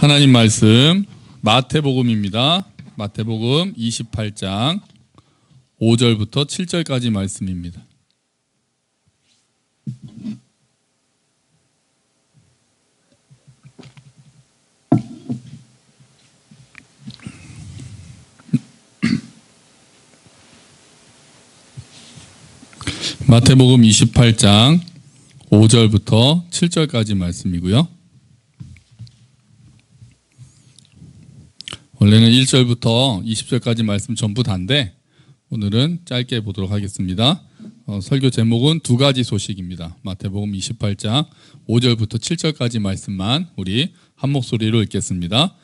하나님 말씀 마태복음입니다. 마태복음 28장 5절부터 7절까지 말씀입니다. 마태복음 28장 5절부터 7절까지 말씀이고요. 원래는 1절부터 20절까지 말씀 전부 다인데 오늘은 짧게 보도록 하겠습니다. 설교 제목은 두 가지 소식입니다. 마태복음 28장 5절부터 7절까지 말씀만 우리 한 목소리로 읽겠습니다.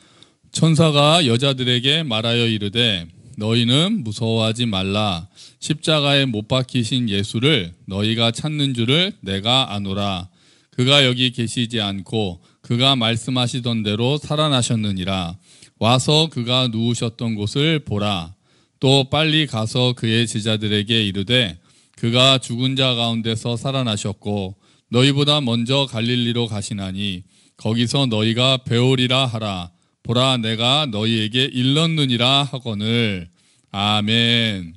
천사가 여자들에게 말하여 이르되 너희는 무서워하지 말라. 십자가에 못 박히신 예수를 너희가 찾는 줄을 내가 아노라. 그가 여기 계시지 않고 그가 말씀하시던 대로 살아나셨느니라. 와서 그가 누우셨던 곳을 보라. 또 빨리 가서 그의 제자들에게 이르되 그가 죽은 자 가운데서 살아나셨고 너희보다 먼저 갈릴리로 가시나니 거기서 너희가 배우리라 하라. 보라, 내가 너희에게 일렀느니라 하거늘. 아멘.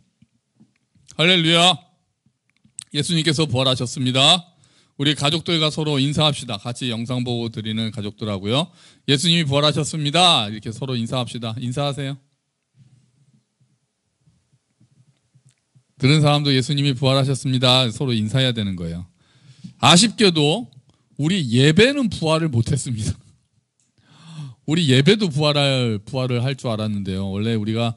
할렐루야. 예수님께서 부활하셨습니다. 우리 가족들과 서로 인사합시다. 같이 영상 보고 드리는 가족들하고요. 예수님이 부활하셨습니다. 이렇게 서로 인사합시다. 인사하세요. 들은 사람도 예수님이 부활하셨습니다. 서로 인사해야 되는 거예요. 아쉽게도 우리 예배는 부활을 못했습니다. 우리 예배도 부활을 할 줄 알았는데요. 원래 우리가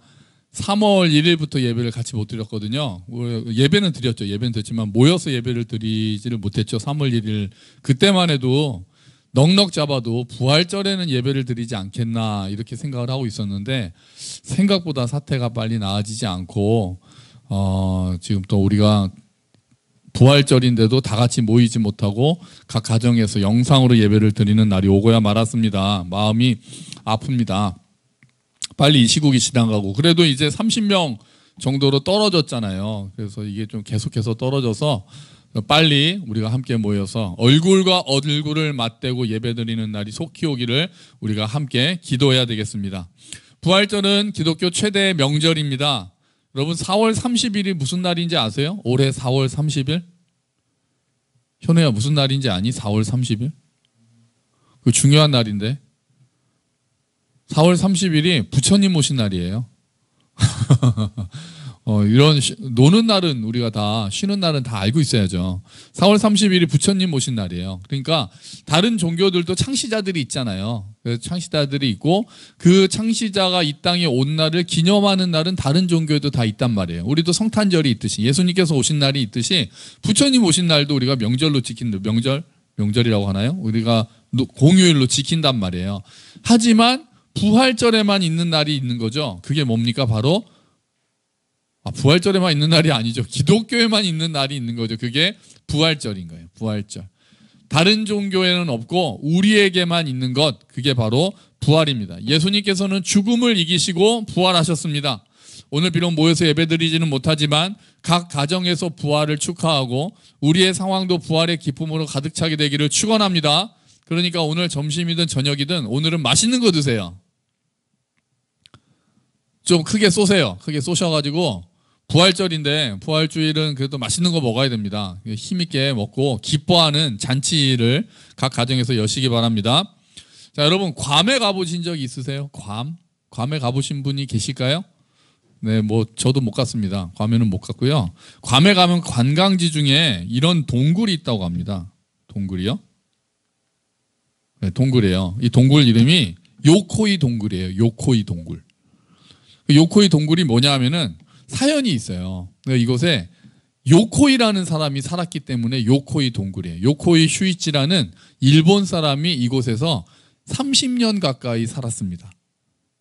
3월 1일부터 예배를 같이 못 드렸거든요. 예배는 드렸죠. 예배는 드렸지만 모여서 예배를 드리지를 못했죠. 3월 1일. 그때만 해도 넉넉 잡아도 부활절에는 예배를 드리지 않겠나 이렇게 생각을 하고 있었는데 생각보다 사태가 빨리 나아지지 않고 지금 또 우리가 부활절인데도 다 같이 모이지 못하고 각 가정에서 영상으로 예배를 드리는 날이 오고야 말았습니다. 마음이 아픕니다. 빨리 이 시국이 지나가고 그래도 이제 30명 정도로 떨어졌잖아요. 그래서 이게 좀 계속해서 떨어져서 빨리 우리가 함께 모여서 얼굴과 얼굴을 맞대고 예배드리는 날이 속히 오기를 우리가 함께 기도해야 되겠습니다. 부활절은 기독교 최대의 명절입니다. 여러분 4월 30일이 무슨 날인지 아세요? 올해 4월 30일? 현우야 무슨 날인지 아니? 4월 30일? 그 중요한 날인데 4월 30일이 부처님 오신 날이에요. 이런 노는 날은 우리가 다 쉬는 날은 다 알고 있어야죠. 4월 30일이 부처님 오신 날이에요. 그러니까 다른 종교들도 창시자들이 있잖아요. 그래서 창시자들이 있고 그 창시자가 이 땅에 온 날을 기념하는 날은 다른 종교에도 다 있단 말이에요. 우리도 성탄절이 있듯이 예수님께서 오신 날이 있듯이 부처님 오신 날도 우리가 명절로 지킨다. 명절이라고 하나요? 우리가 공휴일로 지킨단 말이에요. 하지만 부활절에만 있는 날이 있는 거죠. 그게 뭡니까? 바로 부활절에만 있는 날이 아니죠. 기독교에만 있는 날이 있는 거죠. 그게 부활절인 거예요. 부활절. 다른 종교에는 없고 우리에게만 있는 것, 그게 바로 부활입니다. 예수님께서는 죽음을 이기시고 부활하셨습니다. 오늘 비록 모여서 예배드리지는 못하지만 각 가정에서 부활을 축하하고 우리의 상황도 부활의 기쁨으로 가득 차게 되기를 축원합니다. 그러니까 오늘 점심이든 저녁이든 오늘은 맛있는 거 드세요. 좀 크게 쏘세요. 크게 쏘셔가지고 부활절인데 부활주일은 그래도 맛있는 거 먹어야 됩니다. 힘있게 먹고 기뻐하는 잔치를 각 가정에서 여시기 바랍니다. 자, 여러분 괌에 가보신 적 있으세요? 괌에 가보신 분이 계실까요? 네, 저도 못 갔습니다. 괌에는 못 갔고요. 괌에 가면 관광지 중에 이런 동굴이 있다고 합니다. 동굴이요? 네, 동굴이에요. 이 동굴 이름이 요코이 동굴이에요. 요코이 동굴. 요코이 동굴이 뭐냐 하면은 사연이 있어요. 이곳에 요코이라는 사람이 살았기 때문에 요코이 동굴이에요. 요코이 슈이치라는 일본 사람이 이곳에서 30년 가까이 살았습니다.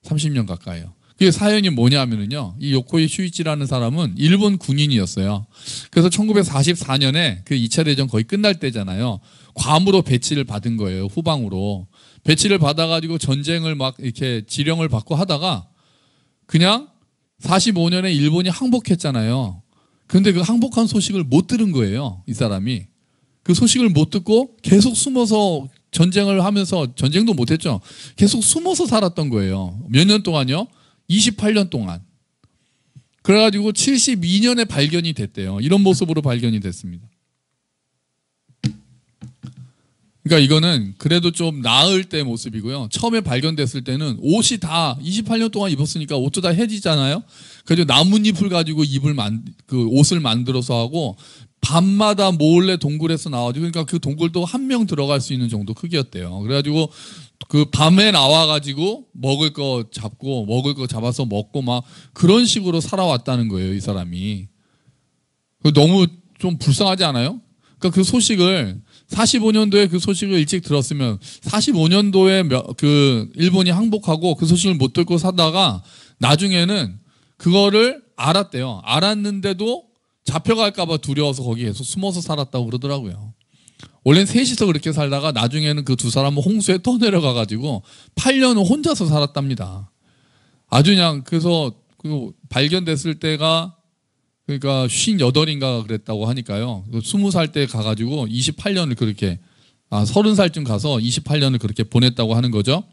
30년 가까이요. 그 사연이 뭐냐 하면은요. 이 요코이 슈이치라는 사람은 일본 군인이었어요. 그래서 1944년에 그 2차 대전 거의 끝날 때잖아요. 괌으로 배치를 받은 거예요. 후방으로. 배치를 받아가지고 전쟁을 막 이렇게 지령을 받고 하다가 그냥 45년에 일본이 항복했잖아요. 그런데 그 항복한 소식을 못 들은 거예요. 이 사람이. 그 소식을 못 듣고 계속 숨어서 전쟁을 하면서 전쟁도 못했죠. 계속 숨어서 살았던 거예요. 몇 년 동안요? 28년 동안. 그래가지고 72년에 발견이 됐대요. 이런 모습으로 발견이 됐습니다. 그러니까 이거는 그래도 좀 나을 때 모습이고요. 처음에 발견됐을 때는 옷이 다 28년 동안 입었으니까 옷도 다 해지잖아요. 그래서 나뭇잎을 가지고 그 옷을 만들어서 하고 밤마다 몰래 동굴에서 나와가지고 그러니까 그 동굴도 한 명 들어갈 수 있는 정도 크기였대요. 그래가지고 그 밤에 나와가지고 먹을 거 잡고 먹을 거 잡아서 먹고 막 그런 식으로 살아왔다는 거예요. 이 사람이. 너무 좀 불쌍하지 않아요? 그러니까 그 소식을 45년도에 그 소식을 일찍 들었으면 45년도에 그 일본이 항복하고 그 소식을 못 듣고 사다가 나중에는 그거를 알았대요. 알았는데도 잡혀갈까 봐 두려워서 거기 계속 숨어서 살았다고 그러더라고요. 원래는 셋이서 그렇게 살다가 나중에는 그 두 사람은 홍수에 떠내려가 가지고 8년을 혼자서 살았답니다. 아주 그냥 그래서 그 발견됐을 때가 그러니까 58인가 그랬다고 하니까요. 20살 때 가가지고 28년을 그렇게 30살쯤 가서 28년을 그렇게 보냈다고 하는 거죠.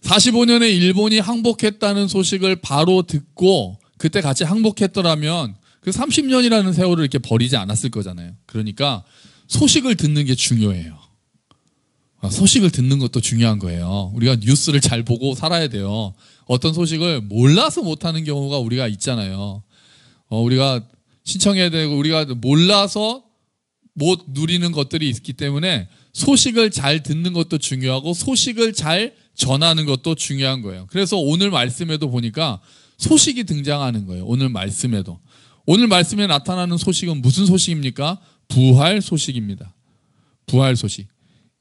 45년에 일본이 항복했다는 소식을 바로 듣고 그때 같이 항복했더라면 그 30년이라는 세월을 이렇게 버리지 않았을 거잖아요. 그러니까 소식을 듣는 게 중요해요. 소식을 듣는 것도 중요한 거예요. 우리가 뉴스를 잘 보고 살아야 돼요. 어떤 소식을 몰라서 못하는 경우가 우리가 있잖아요. 우리가 신청해야 되고 우리가 몰라서 못 누리는 것들이 있기 때문에 소식을 잘 듣는 것도 중요하고 소식을 잘 전하는 것도 중요한 거예요. 그래서 오늘 말씀에도 보니까 소식이 등장하는 거예요. 오늘 말씀에도. 오늘 말씀에 나타나는 소식은 무슨 소식입니까? 부활 소식입니다. 부활 소식.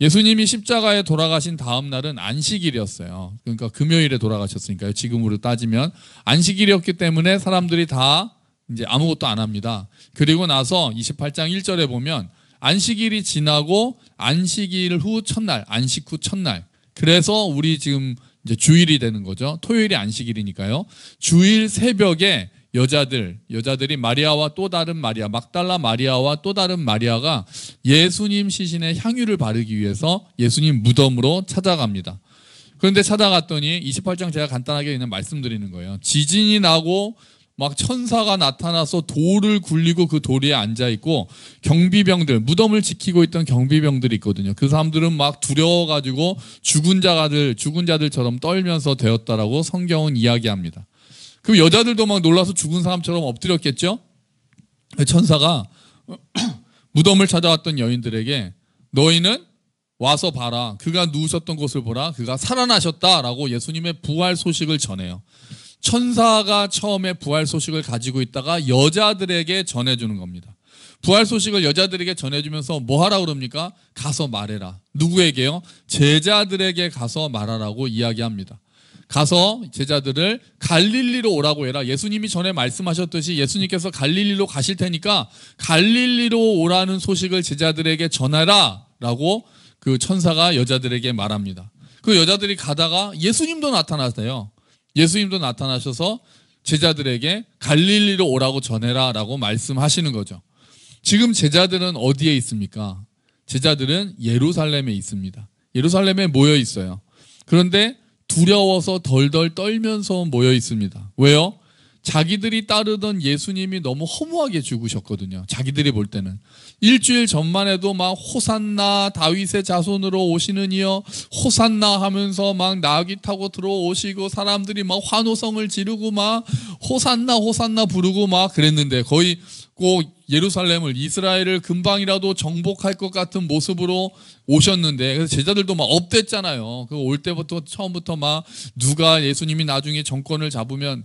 예수님이 십자가에 돌아가신 다음 날은 안식일이었어요. 그러니까 금요일에 돌아가셨으니까요. 지금으로 따지면 안식일이었기 때문에 사람들이 다 이제 아무것도 안 합니다. 그리고 나서 28장 1절에 보면 안식일이 지나고 안식일 후 첫날, 안식 후 첫날. 그래서 우리 지금 이제 주일이 되는 거죠. 토요일이 안식일이니까요. 주일 새벽에 여자들이 마리아와 또 다른 마리아, 막달라 마리아와 또 다른 마리아가 예수님 시신에 향유를 바르기 위해서 예수님 무덤으로 찾아갑니다. 그런데 찾아갔더니 28장 제가 간단하게 그냥 말씀드리는 거예요. 지진이 나고 막 천사가 나타나서 돌을 굴리고 그 돌 위에 앉아있고 경비병들, 무덤을 지키고 있던 경비병들이 있거든요. 그 사람들은 막 두려워가지고 죽은 자들처럼 떨면서 되었다라고 성경은 이야기합니다. 그럼 여자들도 막 놀라서 죽은 사람처럼 엎드렸겠죠? 천사가 무덤을 찾아왔던 여인들에게 너희는 와서 봐라. 그가 누우셨던 곳을 보라. 그가 살아나셨다라고 예수님의 부활 소식을 전해요. 천사가 처음에 부활 소식을 가지고 있다가 여자들에게 전해주는 겁니다. 부활 소식을 여자들에게 전해주면서 뭐 하라고 그럽니까? 가서 말해라. 누구에게요? 제자들에게 가서 말하라고 이야기합니다. 가서 제자들을 갈릴리로 오라고 해라. 예수님이 전에 말씀하셨듯이 예수님께서 갈릴리로 가실 테니까 갈릴리로 오라는 소식을 제자들에게 전하라 라고 그 천사가 여자들에게 말합니다. 그 여자들이 가다가 예수님도 나타나세요. 예수님도 나타나셔서 제자들에게 갈릴리로 오라고 전해라 라고 말씀하시는 거죠. 지금 제자들은 어디에 있습니까? 제자들은 예루살렘에 있습니다. 예루살렘에 모여 있어요. 그런데 두려워서 덜덜 떨면서 모여 있습니다. 왜요? 자기들이 따르던 예수님이 너무 허무하게 죽으셨거든요. 자기들이 볼 때는. 일주일 전만 해도 막 호산나 다윗의 자손으로 오시는 이여 호산나 하면서 막 나귀 타고 들어오시고 사람들이 막 환호성을 지르고 막 호산나 호산나 부르고 막 그랬는데 거의 꼭 예루살렘을 이스라엘을 금방이라도 정복할 것 같은 모습으로 오셨는데 그래서 제자들도 막 업됐잖아요. 그 올 때부터 처음부터 막 누가 예수님이 나중에 정권을 잡으면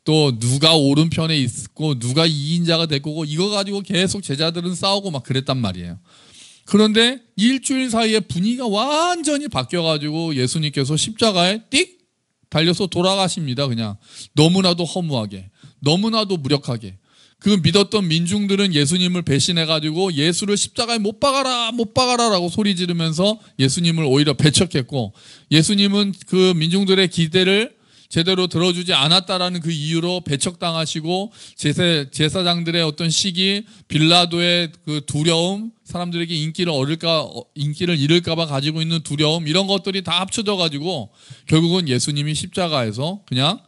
또 누가 오른편에 있고 누가 2인자가 될 거고 이거 가지고 계속 제자들은 싸우고 막 그랬단 말이에요. 그런데 일주일 사이에 분위기가 완전히 바뀌어가지고 예수님께서 십자가에 띡 달려서 돌아가십니다. 그냥 너무나도 허무하게 너무나도 무력하게 그 믿었던 민중들은 예수님을 배신해가지고 예수를 십자가에 못 박아라 못 박아라 라고 소리 지르면서 예수님을 오히려 배척했고 예수님은 그 민중들의 기대를 제대로 들어주지 않았다라는 그 이유로 배척당하시고 제사장들의 어떤 시기, 빌라도의 그 두려움, 사람들에게 인기를 잃을까봐 가지고 있는 두려움, 이런 것들이 다 합쳐져 가지고 결국은 예수님이 십자가에서 그냥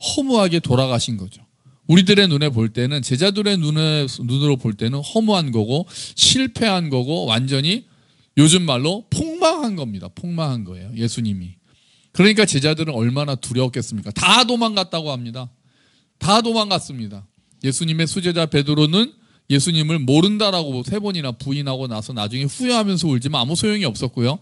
허무하게 돌아가신 거죠. 우리들의 눈에 볼 때는, 제자들의 눈으로 볼 때는 허무한 거고 실패한 거고 완전히 요즘 말로 폭망한 겁니다. 폭망한 거예요, 예수님이. 그러니까 제자들은 얼마나 두려웠겠습니까? 다 도망갔다고 합니다. 다 도망갔습니다. 예수님의 수제자 베드로는 예수님을 모른다라고 3번이나 부인하고 나서 나중에 후회하면서 울지만 아무 소용이 없었고요.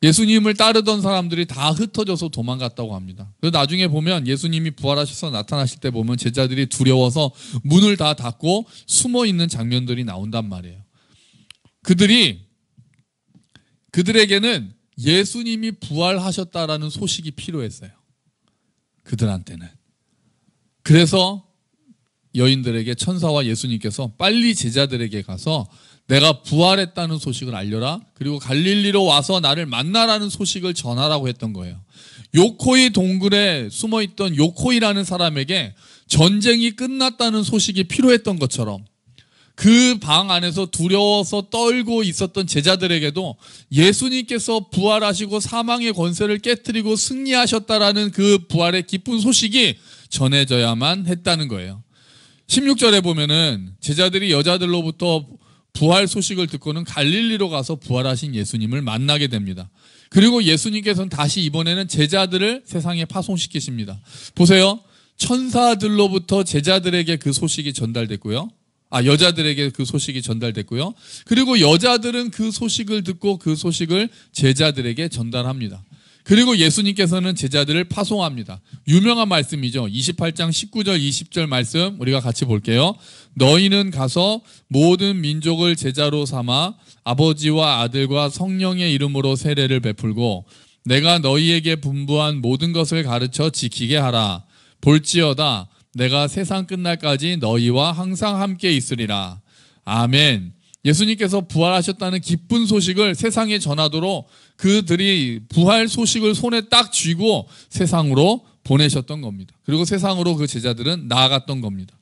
예수님을 따르던 사람들이 다 흩어져서 도망갔다고 합니다. 그래서 나중에 보면 예수님이 부활하셔서 나타나실 때 보면 제자들이 두려워서 문을 다 닫고 숨어 있는 장면들이 나온단 말이에요. 그들에게는 예수님이 부활하셨다라는 소식이 필요했어요. 그들한테는. 그래서 여인들에게 천사와 예수님께서 빨리 제자들에게 가서 내가 부활했다는 소식을 알려라. 그리고 갈릴리로 와서 나를 만나라는 소식을 전하라고 했던 거예요. 요코이 동굴에 숨어있던 요코이라는 사람에게 전쟁이 끝났다는 소식이 필요했던 것처럼 그 방 안에서 두려워서 떨고 있었던 제자들에게도 예수님께서 부활하시고 사망의 권세를 깨트리고 승리하셨다라는 그 부활의 기쁜 소식이 전해져야만 했다는 거예요. 16절에 보면은 제자들이 여자들로부터 부활 소식을 듣고는 갈릴리로 가서 부활하신 예수님을 만나게 됩니다. 그리고 예수님께서는 다시 이번에는 제자들을 세상에 파송시키십니다. 보세요. 천사들로부터 제자들에게 그 소식이 전달됐고요. 여자들에게 그 소식이 전달됐고요. 그리고 여자들은 그 소식을 듣고 그 소식을 제자들에게 전달합니다. 그리고 예수님께서는 제자들을 파송합니다. 유명한 말씀이죠. 28장 19절 20절 말씀 우리가 같이 볼게요. 너희는 가서 모든 민족을 제자로 삼아 아버지와 아들과 성령의 이름으로 세례를 베풀고 내가 너희에게 분부한 모든 것을 가르쳐 지키게 하라. 볼지어다 내가 세상 끝날까지 너희와 항상 함께 있으리라. 아멘. 예수님께서 부활하셨다는 기쁜 소식을 세상에 전하도록 그들이 부활 소식을 손에 딱 쥐고 세상으로 보내셨던 겁니다. 그리고 세상으로 그 제자들은 나아갔던 겁니다.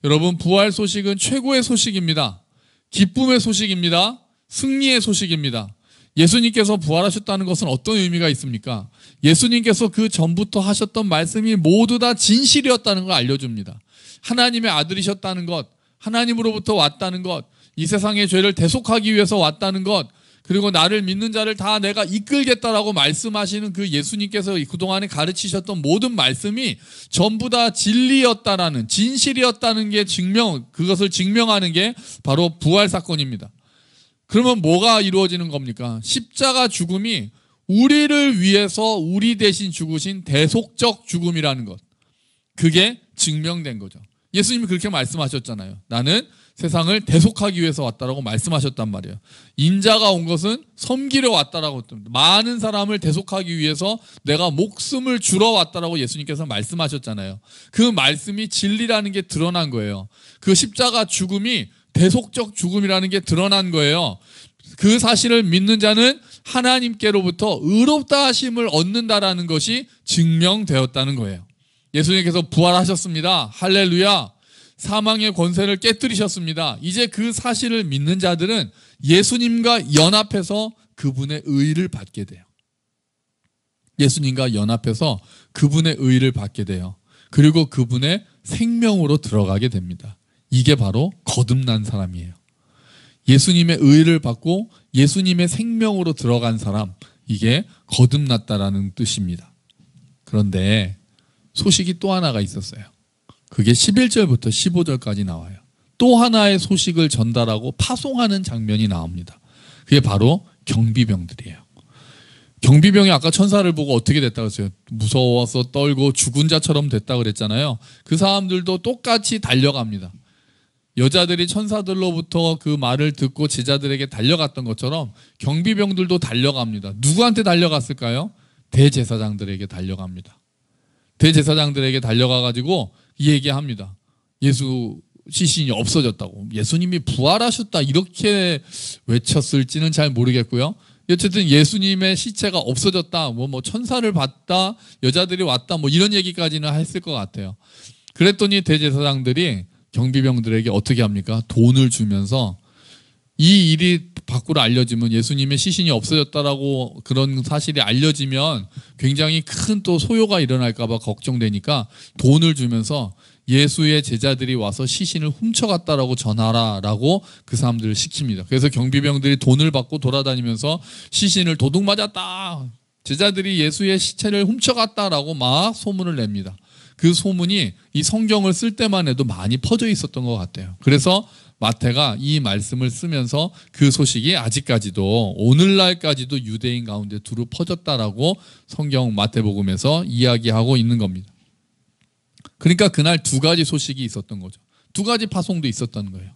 여러분, 부활 소식은 최고의 소식입니다. 기쁨의 소식입니다. 승리의 소식입니다. 예수님께서 부활하셨다는 것은 어떤 의미가 있습니까? 예수님께서 그 전부터 하셨던 말씀이 모두 다 진실이었다는 걸 알려줍니다. 하나님의 아들이셨다는 것, 하나님으로부터 왔다는 것, 이 세상의 죄를 대속하기 위해서 왔다는 것, 그리고 나를 믿는 자를 다 내가 이끌겠다라고 말씀하시는 그 예수님께서 그동안에 가르치셨던 모든 말씀이 전부 다 진리였다라는, 진실이었다는 게 그것을 증명하는 게 바로 부활 사건입니다. 그러면 뭐가 이루어지는 겁니까? 십자가 죽음이 우리를 위해서 우리 대신 죽으신 대속적 죽음이라는 것. 그게 증명된 거죠. 예수님이 그렇게 말씀하셨잖아요. 나는 세상을 대속하기 위해서 왔다라고 말씀하셨단 말이에요. 인자가 온 것은 섬기려 왔다라고, 많은 사람을 대속하기 위해서 내가 목숨을 주러 왔다라고 예수님께서 말씀하셨잖아요. 그 말씀이 진리라는 게 드러난 거예요. 그 십자가 죽음이 대속적 죽음이라는 게 드러난 거예요. 그 사실을 믿는 자는 하나님께로부터 의롭다 하심을 얻는다라는 것이 증명되었다는 거예요. 예수님께서 부활하셨습니다. 할렐루야. 사망의 권세를 깨뜨리셨습니다. 이제 그 사실을 믿는 자들은 예수님과 연합해서 그분의 의를 받게 돼요. 예수님과 연합해서 그분의 의를 받게 돼요. 그리고 그분의 생명으로 들어가게 됩니다. 이게 바로 거듭난 사람이에요. 예수님의 의를 받고 예수님의 생명으로 들어간 사람, 이게 거듭났다라는 뜻입니다. 그런데 소식이 또 하나가 있었어요. 그게 11절부터 15절까지 나와요. 또 하나의 소식을 전달하고 파송하는 장면이 나옵니다. 그게 바로 경비병들이에요. 경비병이 아까 천사를 보고 어떻게 됐다고 했어요? 무서워서 떨고 죽은 자처럼 됐다고 그랬잖아요. 그 사람들도 똑같이 달려갑니다. 여자들이 천사들로부터 그 말을 듣고 제자들에게 달려갔던 것처럼 경비병들도 달려갑니다. 누구한테 달려갔을까요? 대제사장들에게 달려갑니다. 대제사장들에게 달려가가지고 이 얘기합니다. 예수 시신이 없어졌다고. 예수님이 부활하셨다 이렇게 외쳤을지는 잘 모르겠고요. 어쨌든 예수님의 시체가 없어졌다, 뭐 천사를 봤다, 여자들이 왔다, 뭐 이런 얘기까지는 했을 것 같아요. 그랬더니 대제사장들이 경비병들에게 어떻게 합니까? 돈을 주면서 이 일이 밖으로 알려지면, 예수님의 시신이 없어졌다라고 그런 사실이 알려지면 굉장히 큰 또 소요가 일어날까 봐 걱정되니까 돈을 주면서 예수의 제자들이 와서 시신을 훔쳐갔다라고 전하라라고 그 사람들을 시킵니다. 그래서 경비병들이 돈을 받고 돌아다니면서 시신을 도둑 맞았다, 제자들이 예수의 시체를 훔쳐갔다라고 막 소문을 냅니다. 그 소문이 이 성경을 쓸 때만 해도 많이 퍼져 있었던 것 같아요. 그래서 마태가 이 말씀을 쓰면서 그 소식이 아직까지도, 오늘날까지도 유대인 가운데 두루 퍼졌다라고 성경 마태복음에서 이야기하고 있는 겁니다. 그러니까 그날 두 가지 소식이 있었던 거죠. 두 가지 파송도 있었던 거예요.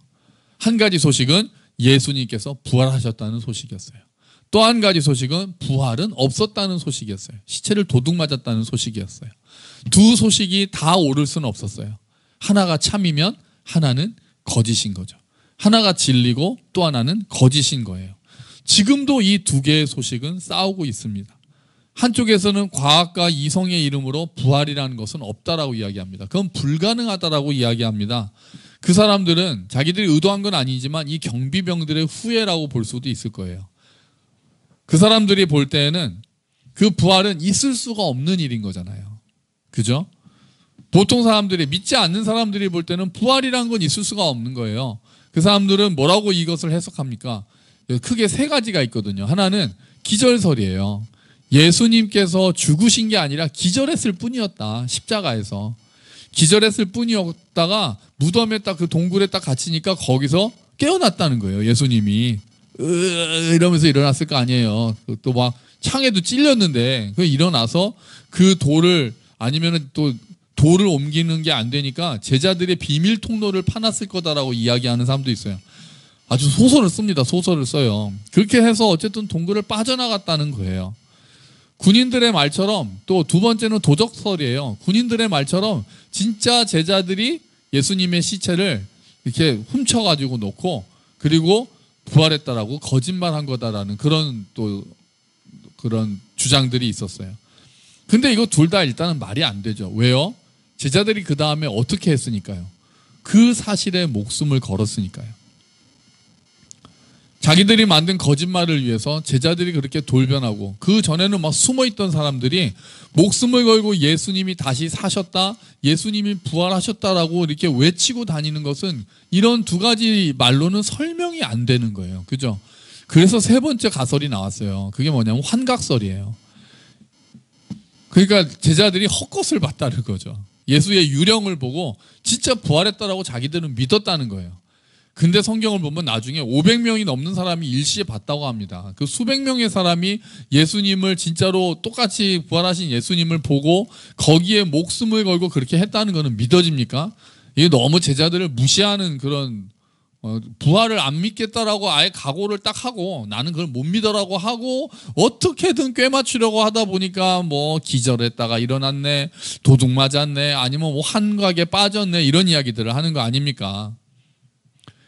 한 가지 소식은 예수님께서 부활하셨다는 소식이었어요. 또 한 가지 소식은 부활은 없었다는 소식이었어요. 시체를 도둑 맞았다는 소식이었어요. 두 소식이 다 옳을 수는 없었어요. 하나가 참이면 하나는 거짓인 거죠. 하나가 진리고 또 하나는 거짓인 거예요. 지금도 이 두 개의 소식은 싸우고 있습니다. 한쪽에서는 과학과 이성의 이름으로 부활이라는 것은 없다라고 이야기합니다. 그건 불가능하다라고 이야기합니다. 그 사람들은 자기들이 의도한 건 아니지만 이 경비병들의 후회라고 볼 수도 있을 거예요. 그 사람들이 볼 때에는 그 부활은 있을 수가 없는 일인 거잖아요. 그죠? 보통 사람들이, 믿지 않는 사람들이 볼 때는 부활이라는 건 있을 수가 없는 거예요. 그 사람들은 뭐라고 이것을 해석합니까? 크게 세 가지가 있거든요. 하나는 기절설이에요. 예수님께서 죽으신 게 아니라 기절했을 뿐이었다. 십자가에서 기절했을 뿐이었다가 무덤에 딱 그 동굴에 딱 갇히니까 거기서 깨어났다는 거예요. 예수님이 이러면서 일어났을 거 아니에요. 또 막 창에도 찔렸는데 그 일어나서 그 돌을, 아니면은 또 돌을 옮기는 게 안 되니까 제자들의 비밀 통로를 파놨을 거다라고 이야기하는 사람도 있어요. 아주 소설을 씁니다. 소설을 써요. 그렇게 해서 어쨌든 동굴을 빠져나갔다는 거예요. 군인들의 말처럼, 또 두 번째는 도적설이에요. 군인들의 말처럼 진짜 제자들이 예수님의 시체를 이렇게 훔쳐가지고 놓고 그리고 부활했다라고 거짓말한 거다라는 그런 또 그런 주장들이 있었어요. 근데 이거 둘 다 일단은 말이 안 되죠. 왜요? 제자들이 그 다음에 어떻게 했으니까요. 그 사실에 목숨을 걸었으니까요. 자기들이 만든 거짓말을 위해서 제자들이 그렇게 돌변하고, 그 전에는 막 숨어있던 사람들이 목숨을 걸고 예수님이 다시 사셨다, 예수님이 부활하셨다라고 이렇게 외치고 다니는 것은 이런 두 가지 말로는 설명이 안 되는 거예요. 그죠? 그래서 세 번째 가설이 나왔어요. 그게 뭐냐면 환각설이에요. 그러니까 제자들이 헛것을 봤다는 거죠. 예수의 유령을 보고 진짜 부활했다라고 자기들은 믿었다는 거예요. 근데 성경을 보면 나중에 500명이 넘는 사람이 일시에 봤다고 합니다. 그 수백 명의 사람이 예수님을 진짜로 똑같이 부활하신 예수님을 보고 거기에 목숨을 걸고 그렇게 했다는 것은 믿어집니까? 이게 너무 제자들을 무시하는 그런, 부활을 안 믿겠다라고 아예 각오를 딱 하고 나는 그걸 못 믿어라고 하고 어떻게든 꿰맞추려고 하다 보니까 뭐 기절했다가 일어났네, 도둑 맞았네, 아니면 뭐 환각에 빠졌네, 이런 이야기들을 하는 거 아닙니까?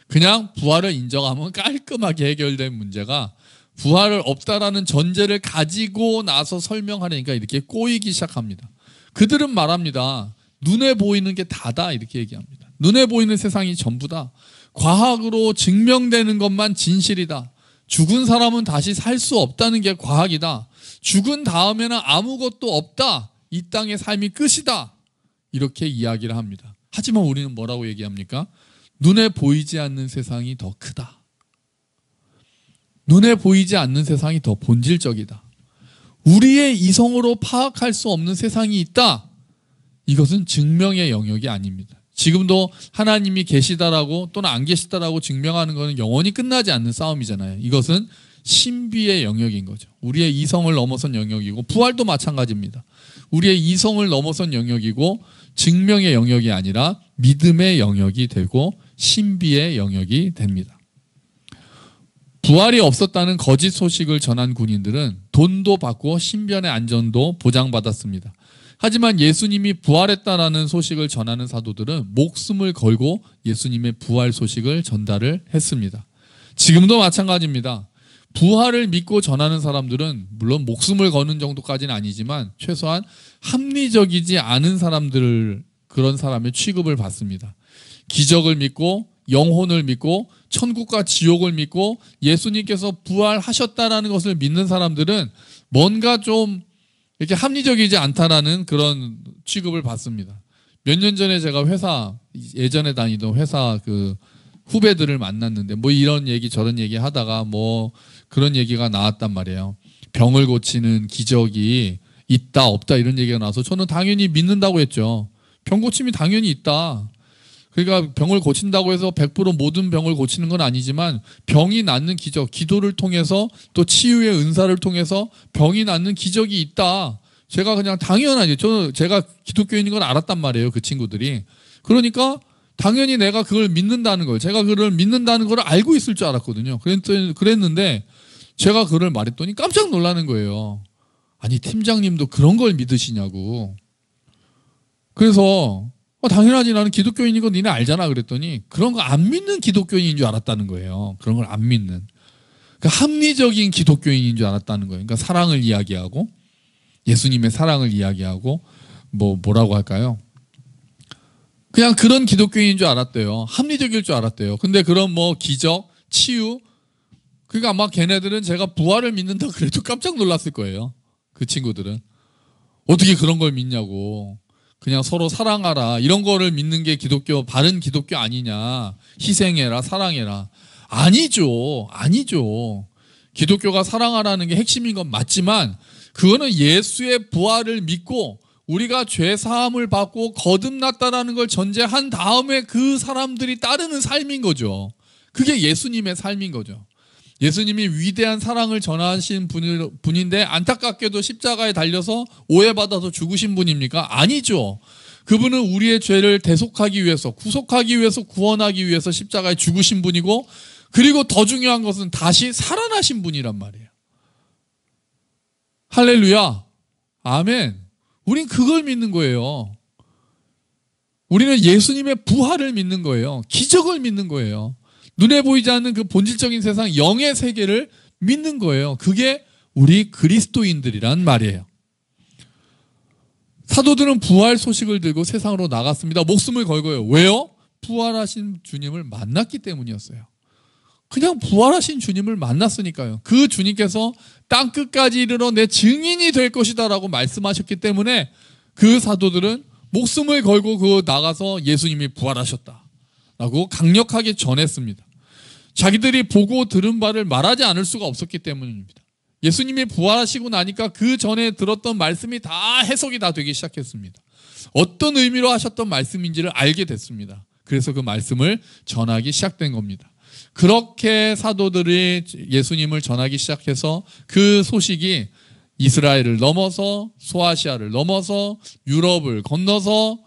그냥 부활을 인정하면 깔끔하게 해결된 문제가 부활을 없다라는 전제를 가지고 나서 설명하려니까 이렇게 꼬이기 시작합니다. 그들은 말합니다. 눈에 보이는 게 다다, 이렇게 얘기합니다. 눈에 보이는 세상이 전부다. 과학으로 증명되는 것만 진실이다. 죽은 사람은 다시 살 수 없다는 게 과학이다. 죽은 다음에는 아무것도 없다. 이 땅의 삶이 끝이다. 이렇게 이야기를 합니다. 하지만 우리는 뭐라고 얘기합니까? 눈에 보이지 않는 세상이 더 크다. 눈에 보이지 않는 세상이 더 본질적이다. 우리의 이성으로 파악할 수 없는 세상이 있다. 이것은 증명의 영역이 아닙니다. 지금도 하나님이 계시다라고 또는 안 계시다라고 증명하는 것은 영원히 끝나지 않는 싸움이잖아요. 이것은 신비의 영역인 거죠. 우리의 이성을 넘어선 영역이고, 부활도 마찬가지입니다. 우리의 이성을 넘어선 영역이고, 증명의 영역이 아니라 믿음의 영역이 되고 신비의 영역이 됩니다. 부활이 없었다는 거짓 소식을 전한 군인들은 돈도 받고 신변의 안전도 보장받았습니다. 하지만 예수님이 부활했다라는 소식을 전하는 사도들은 목숨을 걸고 예수님의 부활 소식을 전달을 했습니다. 지금도 마찬가지입니다. 부활을 믿고 전하는 사람들은 물론 목숨을 거는 정도까지는 아니지만 최소한 합리적이지 않은 사람들, 그런 사람의 취급을 받습니다. 기적을 믿고 영혼을 믿고 천국과 지옥을 믿고 예수님께서 부활하셨다라는 것을 믿는 사람들은 뭔가 좀 이렇게 합리적이지 않다라는 그런 취급을 받습니다. 몇 년 전에 제가 예전에 다니던 회사 그 후배들을 만났는데 뭐 이런 얘기 저런 얘기 하다가 뭐 그런 얘기가 나왔단 말이에요. 병을 고치는 기적이 있다 없다 이런 얘기가 나와서 저는 당연히 믿는다고 했죠. 병 고침이 당연히 있다. 그러니까 병을 고친다고 해서 100% 모든 병을 고치는 건 아니지만 병이 낫는 기적, 기도를 통해서 또 치유의 은사를 통해서 병이 낫는 기적이 있다. 제가 그냥 당연하지. 제가 기독교인인 걸 알았단 말이에요. 그 친구들이. 그러니까 당연히 내가 그걸 믿는다는 걸, 제가 그걸 믿는다는 걸 알고 있을 줄 알았거든요. 그랬는데 제가 그걸 말했더니 깜짝 놀라는 거예요. 아니 팀장님도 그런 걸 믿으시냐고. 그래서 당연하지, 나는 기독교인인 거 니네 알잖아 그랬더니 그런 거 안 믿는 기독교인인 줄 알았다는 거예요. 그런 걸 안 믿는. 그러니까 합리적인 기독교인인 줄 알았다는 거예요. 그러니까 사랑을 이야기하고 예수님의 사랑을 이야기하고 뭐라고 할까요? 그냥 그런 기독교인인 줄 알았대요. 합리적일 줄 알았대요. 근데 그런 뭐 기적, 치유, 그러니까 아마 걔네들은 제가 부활을 믿는다 그래도 깜짝 놀랐을 거예요. 그 친구들은. 어떻게 그런 걸 믿냐고. 그냥 서로 사랑하라 이런 거를 믿는 게 기독교, 바른 기독교 아니냐. 희생해라, 사랑해라. 아니죠. 기독교가 사랑하라는 게 핵심인 건 맞지만 그거는 예수의 부활을 믿고 우리가 죄 사함을 받고 거듭났다라는 걸 전제한 다음에 그 사람들이 따르는 삶인 거죠. 그게 예수님의 삶인 거죠. 예수님이 위대한 사랑을 전하신 분인데 안타깝게도 십자가에 달려서 오해받아서 죽으신 분입니까? 아니죠. 그분은 우리의 죄를 대속하기 위해서, 구속하기 위해서, 구원하기 위해서 십자가에 죽으신 분이고, 그리고 더 중요한 것은 다시 살아나신 분이란 말이에요. 할렐루야. 아멘. 우린 그걸 믿는 거예요. 우리는 예수님의 부활을 믿는 거예요. 기적을 믿는 거예요. 눈에 보이지 않는 그 본질적인 세상, 영의 세계를 믿는 거예요. 그게 우리 그리스도인들이란 말이에요. 사도들은 부활 소식을 들고 세상으로 나갔습니다. 목숨을 걸고요. 왜요? 부활하신 주님을 만났기 때문이었어요. 그냥 부활하신 주님을 만났으니까요. 그 주님께서 땅끝까지 이르러 내 증인이 될 것이다 라고 말씀하셨기 때문에 그 사도들은 목숨을 걸고 나가서 예수님이 부활하셨다 라고 강력하게 전했습니다. 자기들이 보고 들은 바를 말하지 않을 수가 없었기 때문입니다. 예수님이 부활하시고 나니까 그 전에 들었던 말씀이 다 해석이 다 되기 시작했습니다. 어떤 의미로 하셨던 말씀인지를 알게 됐습니다. 그래서 그 말씀을 전하기 시작된 겁니다. 그렇게 사도들이 예수님을 전하기 시작해서 그 소식이 이스라엘을 넘어서 소아시아를 넘어서 유럽을 건너서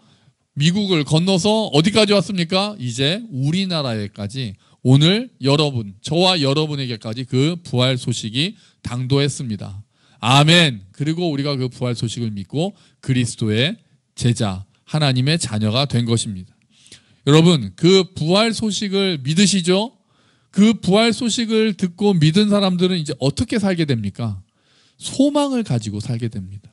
미국을 건너서 어디까지 왔습니까? 이제 우리나라에까지, 오늘 여러분, 저와 여러분에게까지 그 부활 소식이 당도했습니다. 아멘. 그리고 우리가 그 부활 소식을 믿고 그리스도의 제자, 하나님의 자녀가 된 것입니다. 여러분, 그 부활 소식을 믿으시죠? 그 부활 소식을 듣고 믿은 사람들은 이제 어떻게 살게 됩니까? 소망을 가지고 살게 됩니다.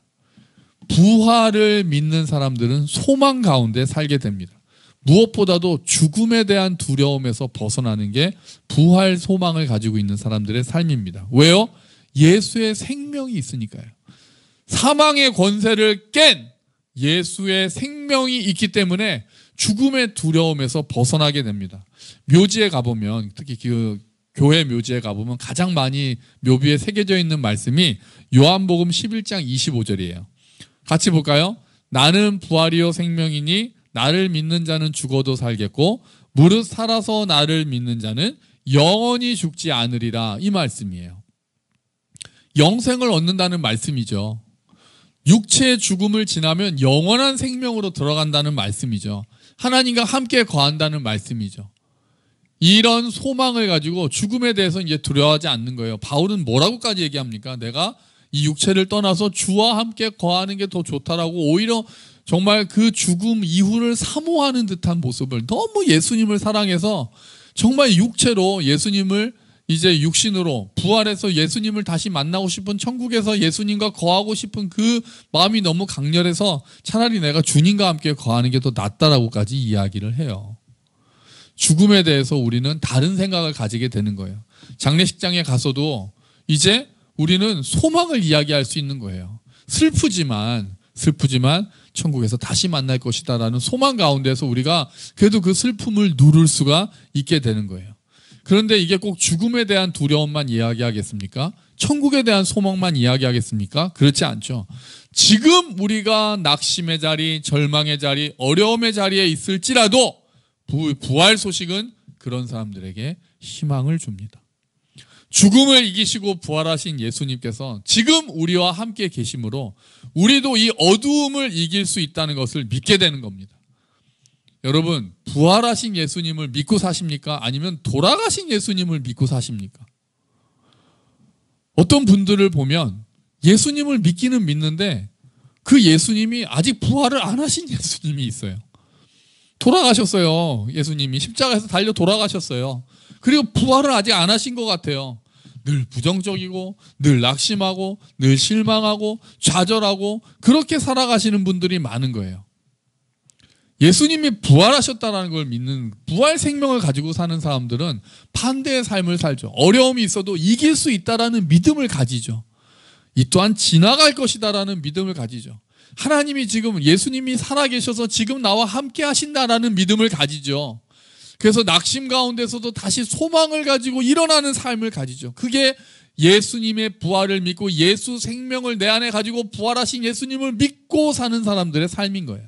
부활을 믿는 사람들은 소망 가운데 살게 됩니다. 무엇보다도 죽음에 대한 두려움에서 벗어나는 게 부활 소망을 가지고 있는 사람들의 삶입니다. 왜요? 예수의 생명이 있으니까요. 사망의 권세를 깬 예수의 생명이 있기 때문에 죽음의 두려움에서 벗어나게 됩니다. 묘지에 가보면, 특히 그 교회 묘지에 가보면 가장 많이 묘비에 새겨져 있는 말씀이 요한복음 11장 25절이에요. 같이 볼까요? 나는 부활이요 생명이니 나를 믿는 자는 죽어도 살겠고 무릇 살아서 나를 믿는 자는 영원히 죽지 않으리라, 이 말씀이에요. 영생을 얻는다는 말씀이죠. 육체의 죽음을 지나면 영원한 생명으로 들어간다는 말씀이죠. 하나님과 함께 거한다는 말씀이죠. 이런 소망을 가지고 죽음에 대해서 이제 두려워하지 않는 거예요. 바울은 뭐라고까지 얘기합니까? 내가 이 육체를 떠나서 주와 함께 거하는 게 더 좋다라고, 오히려 정말 그 죽음 이후를 사모하는 듯한 모습을, 너무 예수님을 사랑해서 정말 육체로 예수님을 이제 육신으로 부활해서 예수님을 다시 만나고 싶은, 천국에서 예수님과 거하고 싶은 그 마음이 너무 강렬해서 차라리 내가 주님과 함께 거하는 게 더 낫다라고까지 이야기를 해요. 죽음에 대해서 우리는 다른 생각을 가지게 되는 거예요. 장례식장에 가서도 이제 우리는 소망을 이야기할 수 있는 거예요. 슬프지만 천국에서 다시 만날 것이다라는 소망 가운데서 우리가 그래도 그 슬픔을 누를 수가 있게 되는 거예요. 그런데 이게 꼭 죽음에 대한 두려움만 이야기하겠습니까? 천국에 대한 소망만 이야기하겠습니까? 그렇지 않죠. 지금 우리가 낙심의 자리, 절망의 자리, 어려움의 자리에 있을지라도 부활 소식은 그런 사람들에게 희망을 줍니다. 죽음을 이기시고 부활하신 예수님께서 지금 우리와 함께 계심으로 우리도 이 어두움을 이길 수 있다는 것을 믿게 되는 겁니다. 여러분, 부활하신 예수님을 믿고 사십니까? 아니면 돌아가신 예수님을 믿고 사십니까? 어떤 분들을 보면 예수님을 믿기는 믿는데 그 예수님이 아직 부활을 안 하신 예수님이 있어요. 돌아가셨어요. 예수님이 십자가에서 달려 돌아가셨어요. 그리고 부활을 아직 안 하신 것 같아요. 늘 부정적이고 늘 낙심하고 늘 실망하고 좌절하고 그렇게 살아가시는 분들이 많은 거예요. 예수님이 부활하셨다는 걸 믿는, 부활 생명을 가지고 사는 사람들은 반대의 삶을 살죠. 어려움이 있어도 이길 수 있다라는 믿음을 가지죠. 이 또한 지나갈 것이다라는 믿음을 가지죠. 하나님이 지금, 예수님이 살아계셔서 지금 나와 함께 하신다라는 믿음을 가지죠. 그래서 낙심 가운데서도 다시 소망을 가지고 일어나는 삶을 가지죠. 그게 예수님의 부활을 믿고 예수 생명을 내 안에 가지고 부활하신 예수님을 믿고 사는 사람들의 삶인 거예요.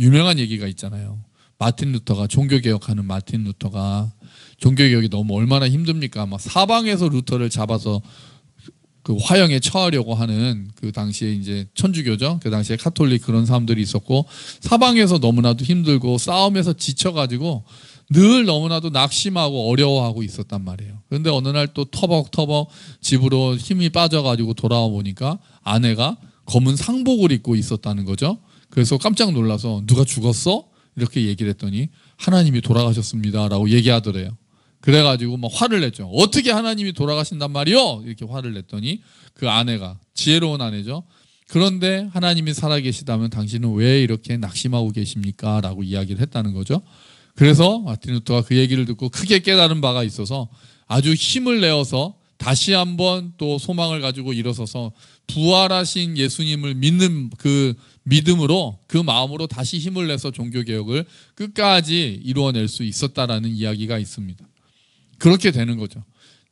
유명한 얘기가 있잖아요. 마틴 루터가, 종교개혁하는 마틴 루터가, 종교개혁이 너무 얼마나 힘듭니까? 막 사방에서 루터를 잡아서 그 화형에 처하려고 하는, 그 당시에 이제 천주교죠. 그 당시에 카톨릭 그런 사람들이 있었고, 사방에서 너무나도 힘들고 싸움에서 지쳐가지고 늘 너무나도 낙심하고 어려워하고 있었단 말이에요. 그런데 어느 날 또 터벅터벅 집으로 힘이 빠져가지고 돌아와 보니까 아내가 검은 상복을 입고 있었다는 거죠. 그래서 깜짝 놀라서 누가 죽었어? 이렇게 얘기를 했더니 하나님이 돌아가셨습니다 라고 얘기하더래요. 그래가지고 막 화를 냈죠. 어떻게 하나님이 돌아가신단 말이요? 이렇게 화를 냈더니 그 아내가, 지혜로운 아내죠. 그런데 하나님이 살아계시다면 당신은 왜 이렇게 낙심하고 계십니까? 라고 이야기를 했다는 거죠. 그래서 마틴 루터가 그 얘기를 듣고 크게 깨달은 바가 있어서 아주 힘을 내어서 다시 한번 또 소망을 가지고 일어서서 부활하신 예수님을 믿는 그 믿음으로, 그 마음으로 다시 힘을 내서 종교개혁을 끝까지 이루어낼 수 있었다라는 이야기가 있습니다. 그렇게 되는 거죠.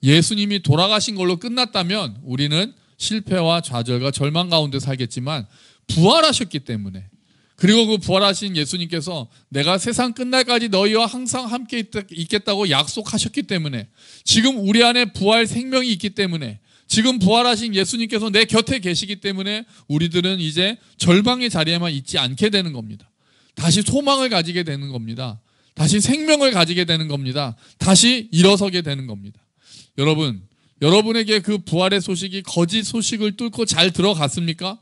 예수님이 돌아가신 걸로 끝났다면 우리는 실패와 좌절과 절망 가운데 살겠지만, 부활하셨기 때문에, 그리고 그 부활하신 예수님께서 내가 세상 끝날까지 너희와 항상 함께 있겠다고 약속하셨기 때문에, 지금 우리 안에 부활 생명이 있기 때문에, 지금 부활하신 예수님께서 내 곁에 계시기 때문에 우리들은 이제 절망의 자리에만 있지 않게 되는 겁니다. 다시 소망을 가지게 되는 겁니다. 다시 생명을 가지게 되는 겁니다. 다시 일어서게 되는 겁니다. 여러분, 여러분에게 그 부활의 소식이 거짓 소식을 뚫고 잘 들어갔습니까?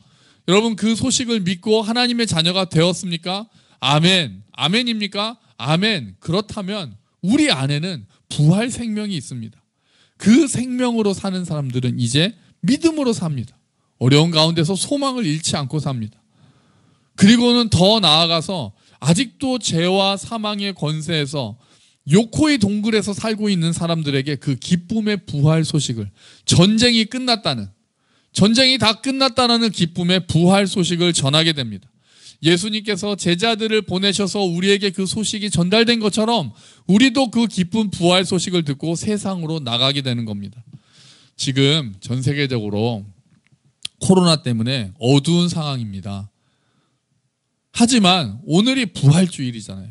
여러분, 그 소식을 믿고 하나님의 자녀가 되었습니까? 아멘. 아멘입니까? 아멘. 그렇다면 우리 안에는 부활 생명이 있습니다. 그 생명으로 사는 사람들은 이제 믿음으로 삽니다. 어려운 가운데서 소망을 잃지 않고 삽니다. 그리고는 더 나아가서 아직도 죄와 사망의 권세에서 요코의 동굴에서 살고 있는 사람들에게 그 기쁨의 부활 소식을, 전쟁이 끝났다는, 전쟁이 다 끝났다는 기쁨의 부활 소식을 전하게 됩니다. 예수님께서 제자들을 보내셔서 우리에게 그 소식이 전달된 것처럼 우리도 그 기쁜 부활 소식을 듣고 세상으로 나가게 되는 겁니다. 지금 전 세계적으로 코로나 때문에 어두운 상황입니다. 하지만 오늘이 부활주일이잖아요.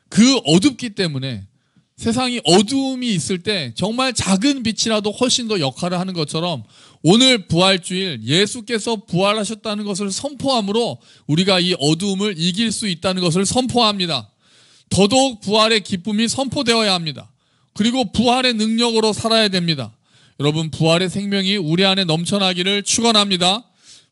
그 어둡기 때문에, 세상이 어두움이 있을 때 정말 작은 빛이라도 훨씬 더 역할을 하는 것처럼 오늘 부활주일 예수께서 부활하셨다는 것을 선포함으로 우리가 이 어두움을 이길 수 있다는 것을 선포합니다. 더더욱 부활의 기쁨이 선포되어야 합니다. 그리고 부활의 능력으로 살아야 됩니다. 여러분, 부활의 생명이 우리 안에 넘쳐나기를 축원합니다.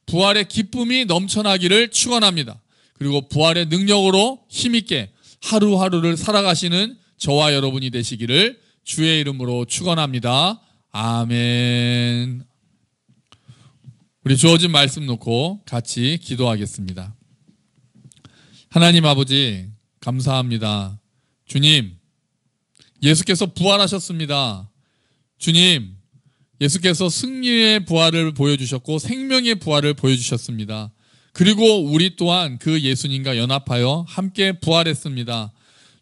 부활의 기쁨이 넘쳐나기를 축원합니다. 그리고 부활의 능력으로 힘있게 하루하루를 살아가시는 저와 여러분이 되시기를 주의 이름으로 축원합니다. 아멘. 우리 주어진 말씀 놓고 같이 기도하겠습니다. 하나님 아버지 감사합니다. 주님, 예수께서 부활하셨습니다. 주님, 예수께서 승리의 부활을 보여주셨고 생명의 부활을 보여주셨습니다. 그리고 우리 또한 그 예수님과 연합하여 함께 부활했습니다.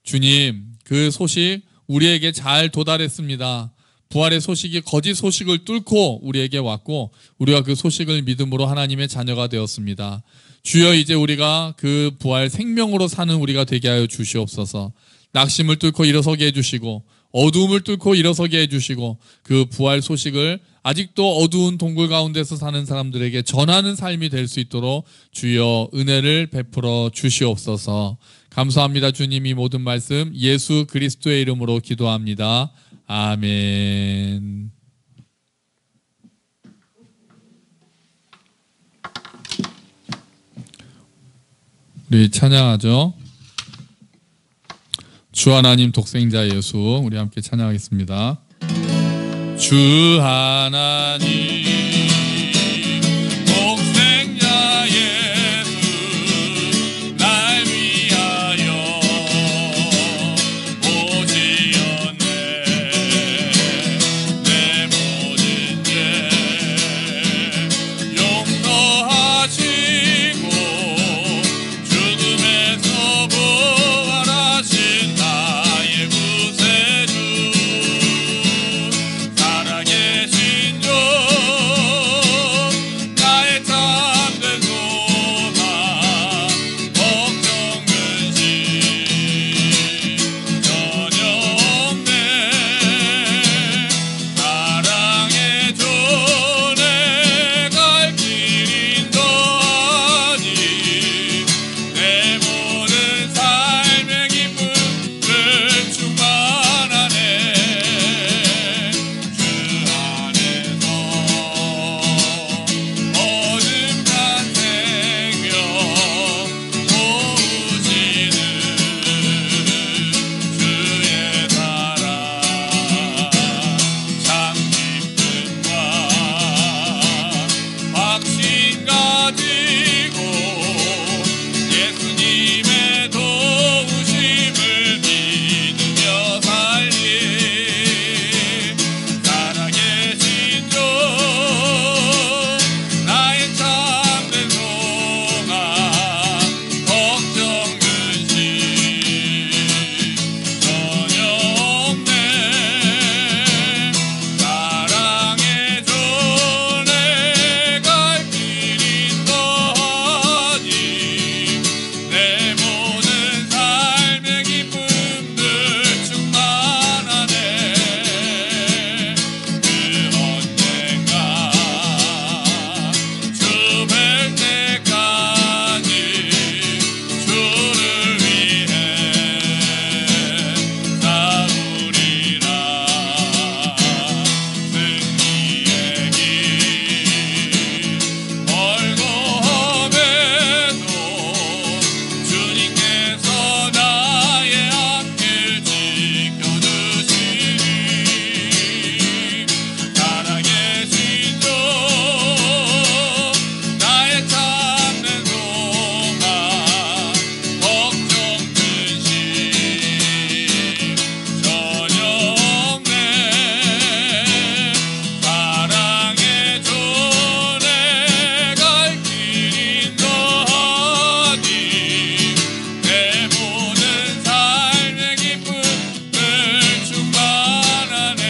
주님, 그 소식 우리에게 잘 도달했습니다. 부활의 소식이 거짓 소식을 뚫고 우리에게 왔고 우리가 그 소식을 믿음으로 하나님의 자녀가 되었습니다. 주여, 이제 우리가 그 부활 생명으로 사는 우리가 되게 하여 주시옵소서. 낙심을 뚫고 일어서게 해주시고 어두움을 뚫고 일어서게 해주시고 그 부활 소식을 아직도 어두운 동굴 가운데서 사는 사람들에게 전하는 삶이 될 수 있도록 주여 은혜를 베풀어 주시옵소서. 감사합니다. 주님이 모든 말씀 예수 그리스도의 이름으로 기도합니다. 아멘. 우리 찬양하죠. 주 하나님 독생자 예수, 우리 함께 찬양하겠습니다. 주 하나님 독생자 예수 날 위하여 오시었네. 내 모든 죄 용서하시고 죽음에서 부활하신 나의 구세주 살아계신 주 나의 참된 소망 걱정 근심 전혀 없네. 사랑의 주 내 갈 길인 더하니 내 모든 삶의 기쁨을 충만하네. 주 안에서 어둠만 생명 도우시는 주의 사랑 참 기쁨과 확신 가지고 예수님의 도우심을 믿으며 살리. 살아계신 주 나의 참된 소망 걱정 근심 전혀 없네. 사랑의 주 내 갈 길인 더하니 내 모든 삶의 기쁨들 충만하네. 그 언젠가 주 뵐 때까지 주를 위해 싸우리라. 승리의 길 멀고 험해도 주님께서 나의 앞길 지켜주시니. 살아계신 주 나의 참된 소망 걱정 근심 전혀 없네. 사랑의 주 내 갈 길인 더하니 내 모든 삶의 기쁨을 충만하네.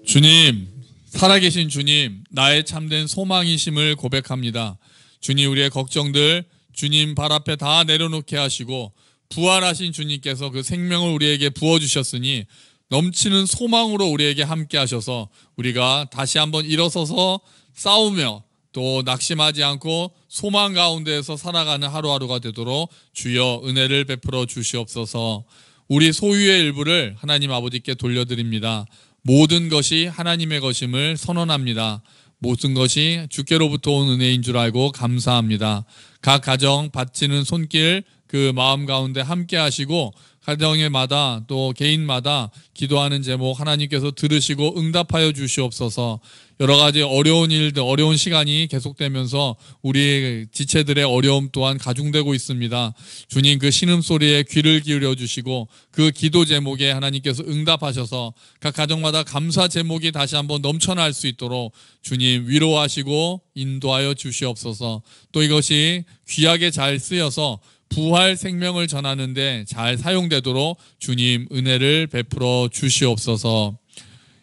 주님, 살아계신 주님, 나의 참된 소망이심을 고백합니다. 주님, 우리의 걱정들 주님 발 앞에 다 내려놓게 하시고 부활하신 주님께서 그 생명을 우리에게 부어주셨으니 넘치는 소망으로 우리에게 함께 하셔서 우리가 다시 한번 일어서서 싸우며 또 낙심하지 않고 소망 가운데에서 살아가는 하루하루가 되도록 주여 은혜를 베풀어 주시옵소서. 우리 소유의 일부를 하나님 아버지께 돌려드립니다. 모든 것이 하나님의 것임을 선언합니다. 모든 것이 주께로부터 온 은혜인 줄 알고 감사합니다. 각 가정 바치는 손길 그 마음 가운데 함께 하시고 가정에마다 또 개인마다 기도하는 제목 하나님께서 들으시고 응답하여 주시옵소서. 여러 가지 어려운 일들, 어려운 시간이 계속되면서 우리 지체들의 어려움 또한 가중되고 있습니다. 주님 그 신음소리에 귀를 기울여 주시고 그 기도 제목에 하나님께서 응답하셔서 각 가정마다 감사 제목이 다시 한번 넘쳐날 수 있도록 주님 위로하시고 인도하여 주시옵소서. 또 이것이 귀하게 잘 쓰여서 부활 생명을 전하는데 잘 사용되도록 주님 은혜를 베풀어 주시옵소서.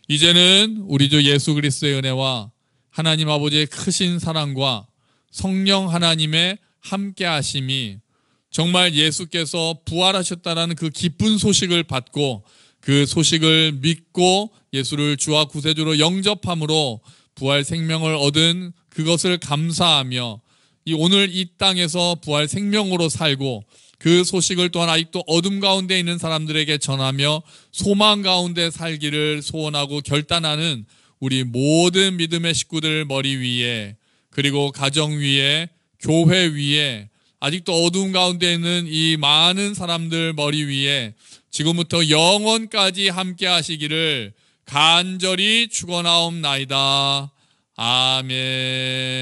이제는 우리 주 예수 그리스도의 은혜와 하나님 아버지의 크신 사랑과 성령 하나님의 함께 하심이 정말 예수께서 부활하셨다라는 그 기쁜 소식을 받고 그 소식을 믿고 예수를 주와 구세주로 영접함으로 부활 생명을 얻은 그것을 감사하며 오늘 이 땅에서 부활 생명으로 살고 그 소식을 또한 아직도 어둠 가운데 있는 사람들에게 전하며 소망 가운데 살기를 소원하고 결단하는 우리 모든 믿음의 식구들 머리 위에 그리고 가정 위에 교회 위에 아직도 어둠 가운데 있는 이 많은 사람들 머리 위에 지금부터 영원까지 함께 하시기를 간절히 축원하옵나이다. 아멘.